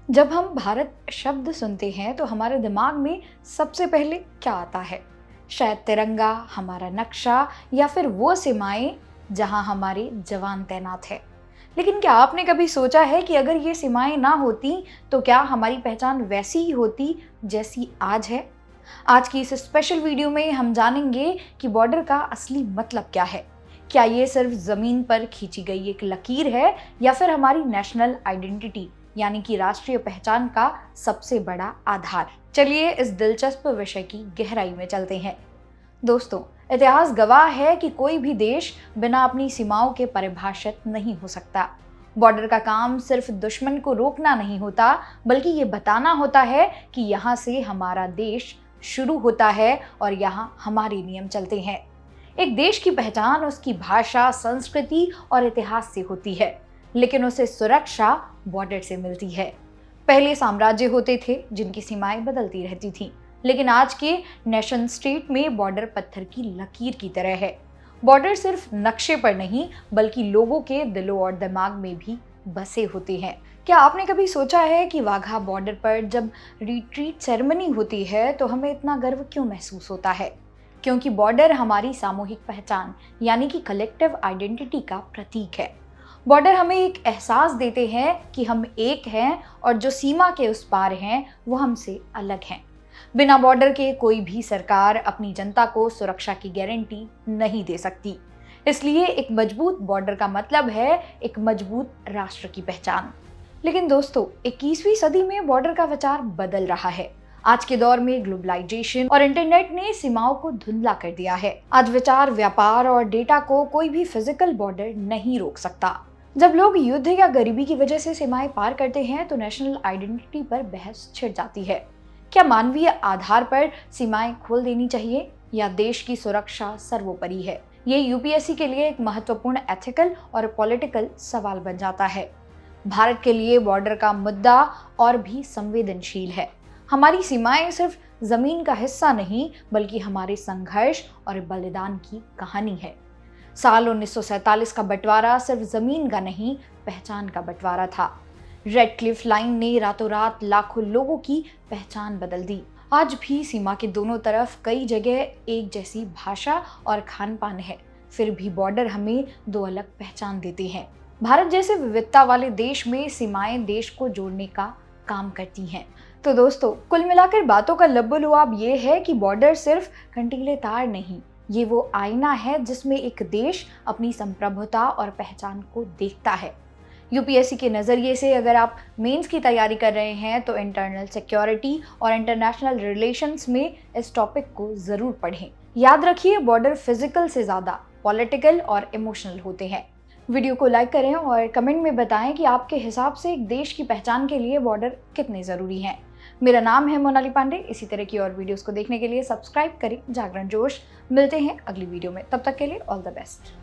जब हम भारत शब्द सुनते हैं तो हमारे दिमाग में सबसे पहले क्या आता है? शायद तिरंगा, हमारा नक्शा या फिर वो सीमाएं जहां हमारे जवान तैनात है। लेकिन क्या आपने कभी सोचा है कि अगर ये सीमाएं ना होती तो क्या हमारी पहचान वैसी ही होती जैसी आज है? आज की इस स्पेशल वीडियो में हम जानेंगे कि बॉर्डर का असली मतलब क्या है। क्या ये सिर्फ जमीन पर खींची गई एक लकीर है या फिर हमारी नेशनल आइडेंटिटी यानी कि राष्ट्रीय पहचान का सबसे बड़ा आधार? चलिए इस दिलचस्प विषय की गहराई में चलते हैं। दोस्तों, इतिहास गवाह है कि कोई भी देश बिना अपनी सीमाओं के परिभाषित नहीं हो सकता। बॉर्डर का काम सिर्फ दुश्मन को रोकना नहीं होता, बल्कि ये बताना होता है कि यहाँ से हमारा देश शुरू होता है और यहाँ हमारे नियम चलते हैं। एक देश की पहचान उसकी भाषा, संस्कृति और इतिहास से होती है, लेकिन उसे सुरक्षा बॉर्डर से मिलती है। पहले साम्राज्य होते थे जिनकी सीमाएं बदलती रहती थीं, लेकिन आज के नेशन स्टेट में बॉर्डर पत्थर की लकीर की तरह है। बॉर्डर सिर्फ नक्शे पर नहीं, बल्कि लोगों के दिलों और दिमाग में भी बसे होते हैं। क्या आपने कभी सोचा है कि वाघा बॉर्डर पर जब रिट्रीट सेरेमनी होती है तो हमें इतना गर्व क्यों महसूस होता है? क्योंकि बॉर्डर हमारी सामूहिक पहचान यानी कि कलेक्टिव आइडेंटिटी का प्रतीक है। बॉर्डर हमें एक एहसास देते हैं कि हम एक हैं और जो सीमा के उस पार हैं वो हमसे अलग हैं। बिना बॉर्डर के कोई भी सरकार अपनी जनता को सुरक्षा की गारंटी नहीं दे सकती। इसलिए एक मजबूत बॉर्डर का मतलब है एक मजबूत राष्ट्र की पहचान। लेकिन दोस्तों, 21वीं सदी में बॉर्डर का विचार बदल रहा है। आज के दौर में ग्लोबलाइजेशन और इंटरनेट ने सीमाओं को धुंधला कर दिया है। आज विचार, व्यापार और डेटा को कोई भी फिजिकल बॉर्डर नहीं रोक सकता। जब लोग युद्ध या गरीबी की वजह से सीमाएं पार करते हैं तो नेशनल आइडेंटिटी पर बहस छिड़ जाती है। क्या मानवीय आधार पर सीमाएं खोल देनी चाहिए या देश की सुरक्षा सर्वोपरि है? ये यूपीएससी के लिए एक महत्वपूर्ण एथिकल और पॉलिटिकल सवाल बन जाता है। भारत के लिए बॉर्डर का मुद्दा और भी संवेदनशील है। हमारी सीमाएं सिर्फ जमीन का हिस्सा नहीं, बल्कि हमारे संघर्ष और बलिदान की कहानी है। साल 1947 का बंटवारा सिर्फ जमीन का नहीं, पहचान का बंटवारा था। रेड क्लिफ लाइन ने रातों रात लाखों लोगों की पहचान बदल दी। आज भी सीमा के दोनों तरफ कई जगह एक जैसी भाषा और खान पान है, फिर भी बॉर्डर हमें दो अलग पहचान देते हैं। भारत जैसे विविधता वाले देश में सीमाएं देश को जोड़ने का काम करती हैं। तो दोस्तों, कुल मिलाकर बातों का लब्बो-लुआब ये है कि बॉर्डर सिर्फ कंटीले तार नहीं, ये वो आईना है जिसमें एक देश अपनी संप्रभुता और पहचान को देखता है। यूपीएससी के नज़रिए से अगर आप मेंस की तैयारी कर रहे हैं तो इंटरनल सिक्योरिटी और इंटरनेशनल रिलेशंस में इस टॉपिक को ज़रूर पढ़ें। याद रखिए, बॉर्डर फिजिकल से ज़्यादा पॉलिटिकल और इमोशनल होते हैं। वीडियो को लाइक करें और कमेंट में बताएं कि आपके हिसाब से एक देश की पहचान के लिए बॉर्डर कितने ज़रूरी हैं। मेरा नाम है मोनाली पांडे। इसी तरह की और वीडियोस को देखने के लिए सब्सक्राइब करें जागरण जोश। मिलते हैं अगली वीडियो में, तब तक के लिए ऑल द बेस्ट।